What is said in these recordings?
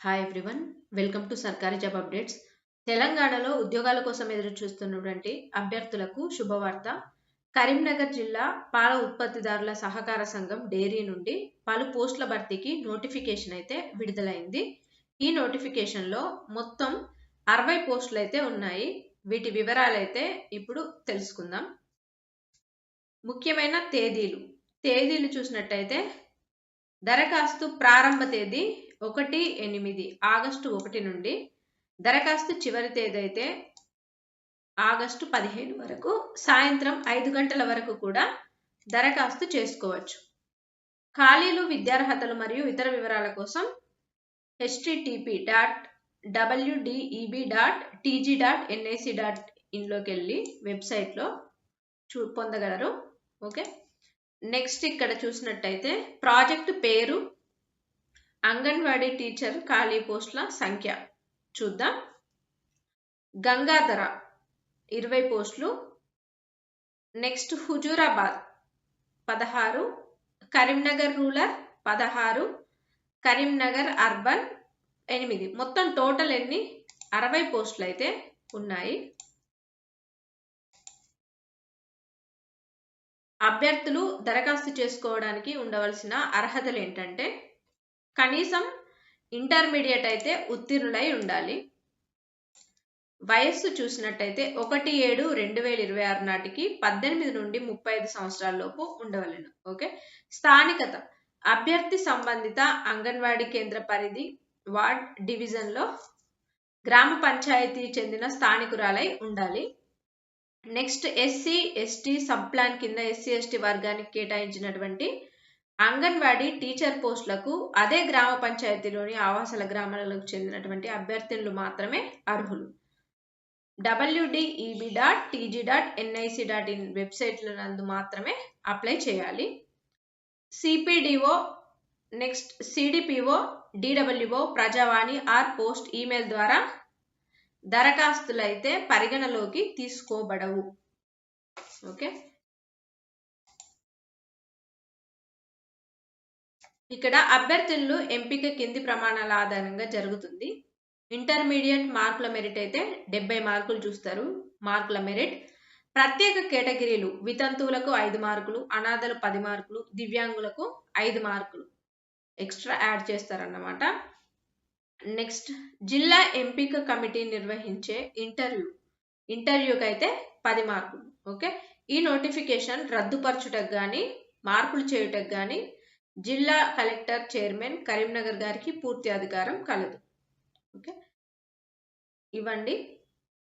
Hi everyone, welcome to సర్కారీ job updates. తెలంగాణలో ఉద్యోగాల కోసం ఎదురు చూస్తున్నటువంటి అభ్యర్థులకు శుభవార్త. కరీంనగర్ జిల్లా పాల ఉత్పత్తిదారుల సహకార సంఘం డైరీ నుండి పలు పోస్టుల భర్తీకి నోటిఫికేషన్ అయితే విడుదలైంది. ఈ నోటిఫికేషన్లో మొత్తం 60 పోస్టులు అయితే ఉన్నాయి. వీటి వివరాలు అయితే ఇప్పుడు తెలుసుకుందాం. ముఖ్యమైన తేదీలు చూసినట్టయితే దరఖాస్తు ప్రారంభ తేదీ 1/8 ఆగస్టు 1 నుండి, దరఖాస్తు చివరి తేదీ అయితే ఆగస్టు 15 వరకు సాయంత్రం 5 గంటల వరకు కూడా దరఖాస్తు చేసుకోవచ్చు. ఖాళీలు, విద్యార్హతలు మరియు ఇతర వివరాల కోసం http://wdeb.tg.nic.in లోకి వెళ్ళి వెబ్సైట్లో పొందగలరు. ఓకే, నెక్స్ట్ ఇక్కడ చూసినట్టయితే ప్రాజెక్టు పేరు, అంగన్వాడీ టీచర్ ఖాళీ పోస్టుల సంఖ్య చూద్దాం. గంగాధర 20 పోస్టులు, next Huzurabad 16, Karimnagar rural 16, Karimnagar urban 8, మొత్తం టోటల్ ఎన్ని 60 పోస్టులు అయితే ఉన్నాయి. అభ్యర్థులు దరఖాస్తు చేసుకోవడానికి ఉండవలసిన అర్హతలు ఏంటంటే కనీసం ఇంటర్మీడియట్ అయితే ఉత్తీర్ణులై ఉండాలి. వయస్సు చూసినట్టయితే 1/7/2026 నాటికి 18 నుండి 35 సంవత్సరాల లోపు ఉండవలెను. ఓకే, స్థానికత అభ్యర్థి సంబంధిత అంగన్వాడీ కేంద్ర పరిధి, వార్డ్, డివిజన్లో గ్రామ పంచాయతీ చెందిన స్థానికురాలై ఉండాలి. Next SC ST sub plan కింద ఎస్సీ ఎస్టీ వర్గానికి కేటాయించినటువంటి అంగన్వాడీ టీచర్ పోస్టులకు అదే గ్రామ పంచాయతీలోని ఆవాసాల గ్రామాలకు చెందినటువంటి అభ్యర్థులు మాత్రమే అర్హులు. wdeb.tg.nic.in వెబ్సైట్ల నందు మాత్రమే అప్లై చేయాలి. CPDO, next CDPO, DWO, Prajavani or post email ద్వారా దరఖాస్తులు అయితే పరిగణలోకి తీసుకోబడవు. ఓకే, ఇక్కడ అభ్యర్థులు ఎంపిక కింది ప్రమాణాల ఆధారంగా జరుగుతుంది. ఇంటర్మీడియట్ మార్కుల మెరిట్ అయితే 70 మార్కులు చూస్తారు. మార్కుల మెరిట్ ప్రత్యేక కేటగిరీలు వితంతువులకు 5 మార్కులు, అనాథలు 10 మార్కులు, దివ్యాంగులకు 5 మార్కులు ఎక్స్ట్రా యాడ్ చేస్తారన్నమాట. నెక్స్ట్ జిల్లా ఎంపిక కమిటీ నిర్వహించే ఇంటర్వ్యూకి అయితే 10 మార్కులు. ఓకే, ఈ నోటిఫికేషన్ రద్దుపరచుటకు కానీ మార్పులు చేయుటకు కానీ జిల్లా కలెక్టర్ చైర్మన్ కరీంనగర్ గారికి పూర్తి అధికారం కలదు. ఓకే, ఇవ్వండి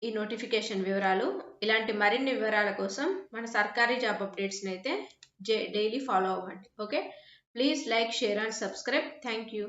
ఈ నోటిఫికేషన్ వివరాలు. ఇలాంటి మరిన్ని వివరాల కోసం మన సర్కారీ జాబ్ అప్డేట్స్ని అయితే డైలీ ఫాలో అవ్వండి. Okay, please like, share and subscribe. Thank you.